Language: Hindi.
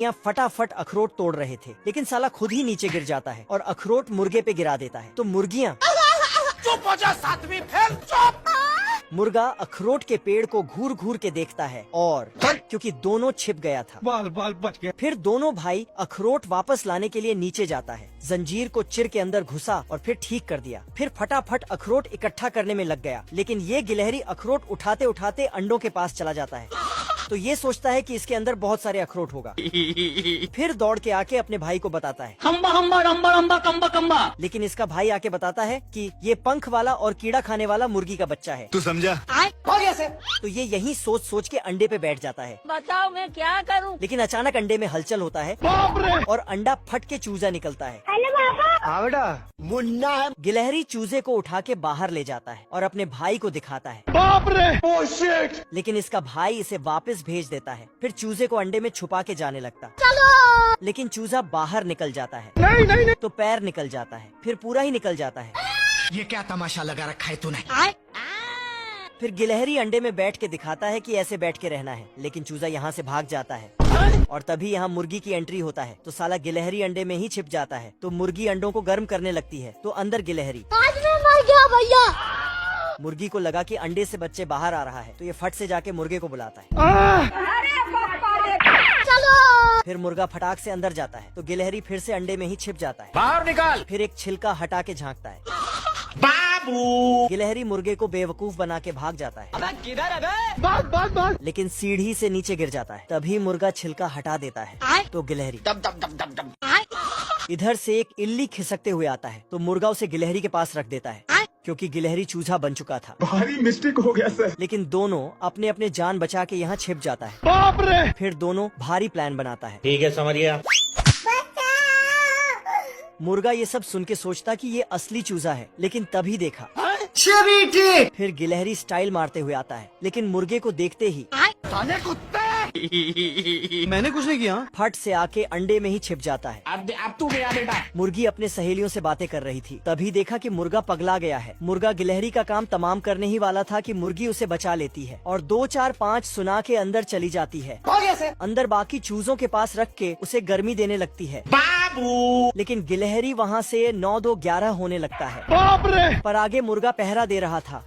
यहाँ फटाफट अखरोट तोड़ रहे थे, लेकिन साला खुद ही नीचे गिर जाता है और अखरोट मुर्गे पे गिरा देता है। तो मुर्गियाँ चुप हो जा सातवीं फेल, चुप। मुर्गा अखरोट के पेड़ को घूर घूर के देखता है और क्योंकि दोनों छिप गया था, बाल बाल बच गया। फिर दोनों भाई अखरोट वापस लाने के लिए नीचे जाता है। जंजीर को चिर के अंदर घुसा और फिर ठीक कर दिया। फिर फटाफट अखरोट इकट्ठा करने में लग गया, लेकिन ये गिलहरी अखरोट उठाते उठाते अंडों के पास चला जाता है। तो ये सोचता है कि इसके अंदर बहुत सारे अखरोट होगा। फिर दौड़ के आके अपने भाई को बताता है, हम्बा हम्बा रम्बा रम्बा कम्बा कम्बा। लेकिन इसका भाई आके बताता है कि ये पंख वाला और कीड़ा खाने वाला मुर्गी का बच्चा है। तू समझा? हो गया से। तो ये यही सोच सोच के अंडे पे बैठ जाता है। बताओ मैं क्या करूं? लेकिन अचानक अंडे में हलचल होता है बाप रे। और अंडा फट के चूजा निकलता है। आवड़ा मुन्ना है। गिलहरी चूजे को उठा के बाहर ले जाता है और अपने भाई को दिखाता है, बाप रे। Oh shit. लेकिन इसका भाई इसे वापस भेज देता है। फिर चूजे को अंडे में छुपा के जाने लगता, लेकिन चूजा बाहर निकल जाता है। नहीं नहीं नहीं। तो पैर निकल जाता है, फिर पूरा ही निकल जाता है। ये क्या तमाशा लगा रखा है तूने? फिर गिलहरी अंडे में बैठ के दिखाता है कि ऐसे बैठ के रहना है, लेकिन चूजा यहाँ से भाग जाता है और तभी यहाँ मुर्गी की एंट्री होता है। तो साला गिलहरी अंडे में ही छिप जाता है। तो मुर्गी अंडों को गर्म करने लगती है, तो अंदर गिलहरी। आज मैं मर गया भैया। मुर्गी को लगा कि अंडे से बच्चे बाहर आ रहा है, तो ये फट से जाके मुर्गे को बुलाता है। चलो। फिर मुर्गा फटाक से अंदर जाता है, तो गिलहरी फिर से अंडे में ही छिप जाता है। बाहर निकाल। फिर एक छिलका हटा के झांकता है। बाबू। गिलहरी मुर्गे को बेवकूफ बना के भाग जाता है, अबे किधर है बे? बस बस बस। लेकिन सीढ़ी से नीचे गिर जाता है। तभी मुर्गा छिलका हटा देता है, तो गिलहरी। दब दब दब दब दब। इधर से एक इल्ली खिसकते हुए आता है, तो मुर्गा उसे गिलहरी के पास रख देता है, क्योंकि गिलहरी चूजा बन चुका था। भारी मिस्टेक हो गया सर। लेकिन दोनों अपने अपने जान बचा के यहाँ छिप जाता है। बाप रे। फिर दोनों भारी प्लान बनाता है। ठीक है, समझ गया। मुर्गा ये सब सुन के सोचता कि ये असली चूजा है, लेकिन तभी देखा चबीटी। फिर गिलहरी स्टाइल मारते हुए आता है, लेकिन मुर्गे को देखते ही साले कुत्ते। मैंने कुछ नहीं किया। फट से आके अंडे में ही छिप जाता है। अब तू गया बेटा। मुर्गी अपने सहेलियों से बातें कर रही थी, तभी देखा कि मुर्गा पगला गया है। मुर्गा गिलहरी का काम तमाम करने ही वाला था कि मुर्गी उसे बचा लेती है और 2 4 5 सुना के अंदर चली जाती है। हो गया से। अंदर बाकी चूजों के पास रख के उसे गर्मी देने लगती है, बाबू। लेकिन गिलहरी वहाँ से 9 2 11 होने लगता है। बाप रे। पर आगे मुर्गा पहरा दे रहा था।